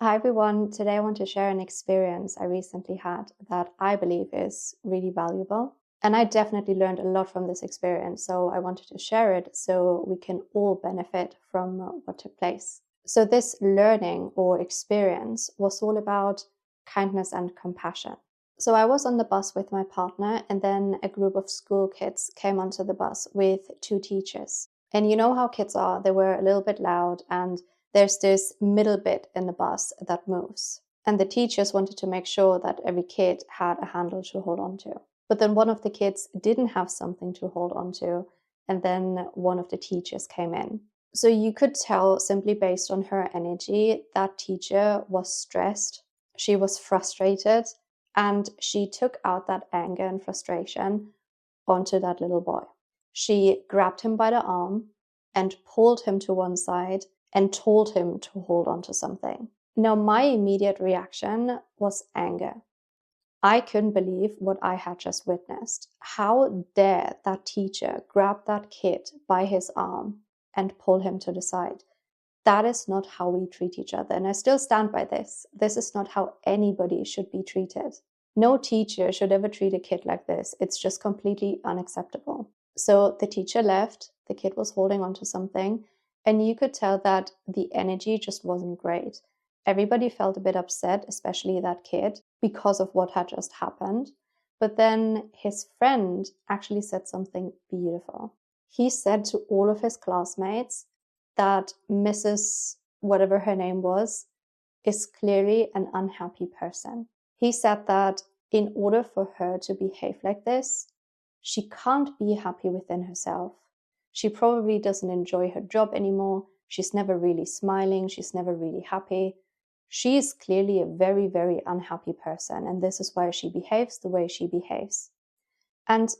Hi everyone, today I want to share an experience I recently had that I believe is really valuable. And I definitely learned a lot from this experience, so I wanted to share it so we can all benefit from what took place. So this learning or experience was all about kindness and compassion. So I was on the bus with my partner, and then a group of school kids came onto the bus with two teachers. And you know how kids are, they were a little bit loud, and there's this middle bit in the bus that moves. And the teachers wanted to make sure that every kid had a handle to hold on to. But then one of the kids didn't have something to hold on to, and then one of the teachers came in. So you could tell simply based on her energy, that teacher was stressed, she was frustrated, and she took out that anger and frustration onto that little boy. She grabbed him by the arm and pulled him to one side and told him to hold on to something. Now, my immediate reaction was anger. I couldn't believe what I had just witnessed. How dare that teacher grab that kid by his arm and pull him to the side? That is not how we treat each other. And I still stand by this. This is not how anybody should be treated. No teacher should ever treat a kid like this. It's just completely unacceptable. So the teacher left, the kid was holding on to something, and you could tell that the energy just wasn't great. Everybody felt a bit upset, especially that kid, because of what had just happened. But then his friend actually said something beautiful. He said to all of his classmates that Mrs. whatever her name was is clearly an unhappy person. He said that in order for her to behave like this, she can't be happy within herself. She probably doesn't enjoy her job anymore. She's never really smiling. She's never really happy. She is clearly a very, very unhappy person, and this is why she behaves the way she behaves. And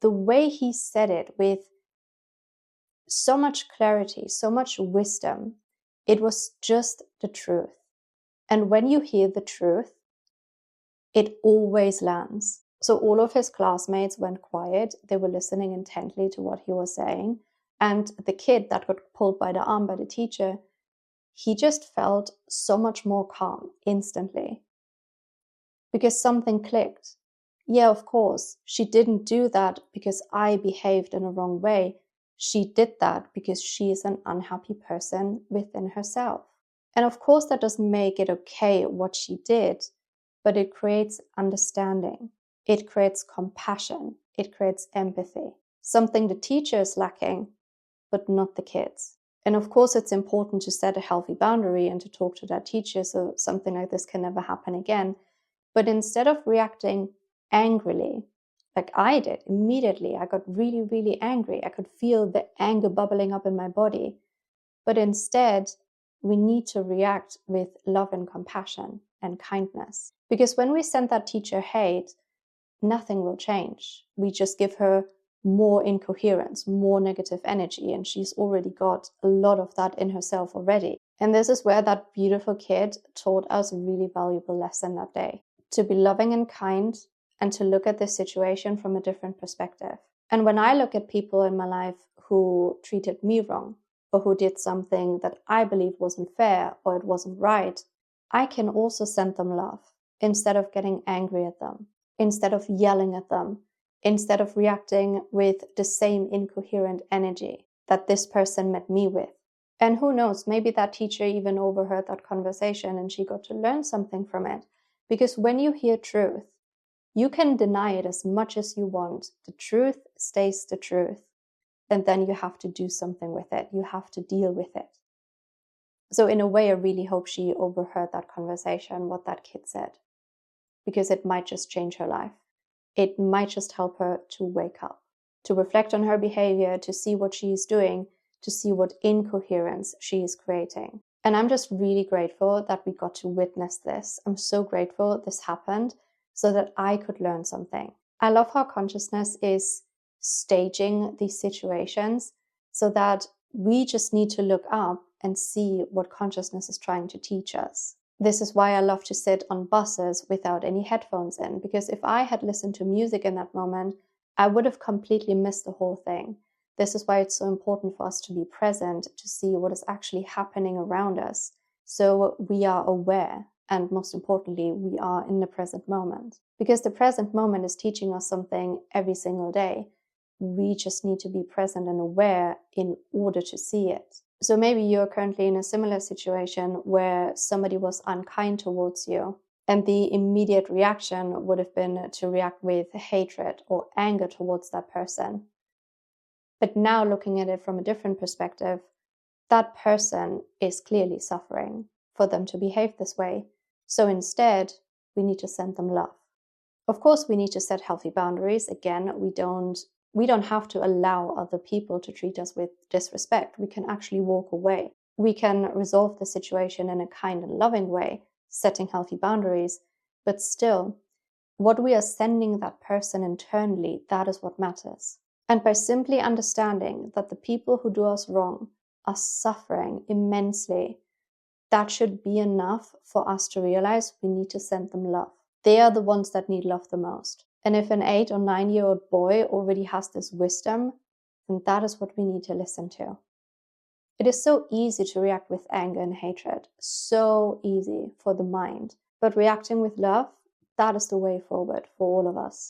the way he said it with so much clarity, so much wisdom, it was just the truth. And when you hear the truth, it always lands. So all of his classmates went quiet. They were listening intently to what he was saying. And the kid that got pulled by the arm by the teacher, he just felt so much more calm instantly because something clicked. Yeah, of course, she didn't do that because I behaved in a wrong way. She did that because she is an unhappy person within herself. And of course, that doesn't make it okay what she did, but it creates understanding. It creates compassion. It creates empathy. Something the teacher is lacking, but not the kids. And of course, it's important to set a healthy boundary and to talk to that teacher so something like this can never happen again. But instead of reacting angrily, like I did immediately, I got really, really angry. I could feel the anger bubbling up in my body. But instead, we need to react with love and compassion and kindness. Because when we send that teacher hate, nothing will change. We just give her more incoherence, more negative energy, and she's already got a lot of that in herself already. And this is where that beautiful kid taught us a really valuable lesson that day. To be loving and kind and to look at this situation from a different perspective. And when I look at people in my life who treated me wrong, or who did something that I believe wasn't fair or it wasn't right, I can also send them love instead of getting angry at them, instead of yelling at them, instead of reacting with the same incoherent energy that this person met me with. And who knows, maybe that teacher even overheard that conversation and she got to learn something from it. Because when you hear truth, you can deny it as much as you want. The truth stays the truth. And then you have to do something with it. You have to deal with it. So in a way, I really hope she overheard that conversation, what that kid said, because it might just change her life. It might just help her to wake up, to reflect on her behavior, to see what she is doing, to see what incoherence she is creating. And I'm just really grateful that we got to witness this. I'm so grateful this happened so that I could learn something. I love how consciousness is staging these situations so that we just need to look up and see what consciousness is trying to teach us. This is why I love to sit on buses without any headphones in, because if I had listened to music in that moment, I would have completely missed the whole thing. This is why it's so important for us to be present, to see what is actually happening around us, So we are aware, and most importantly, we are in the present moment. Because the present moment is teaching us something every single day. We just need to be present and aware in order to see it. So maybe you're currently in a similar situation where somebody was unkind towards you, and the immediate reaction would have been to react with hatred or anger towards that person. But now looking at it from a different perspective, that person is clearly suffering for them to behave this way. So instead, we need to send them love. Of course, we need to set healthy boundaries. Again, we don't have to allow other people to treat us with disrespect. We can actually walk away. We can resolve the situation in a kind and loving way, setting healthy boundaries. But still, what we are sending that person internally, that is what matters. And by simply understanding that the people who do us wrong are suffering immensely, that should be enough for us to realize we need to send them love. They are the ones that need love the most. And if an 8 or 9-year-old boy already has this wisdom, then that is what we need to listen to. It is so easy to react with anger and hatred, so easy for the mind. But reacting with love, that is the way forward for all of us.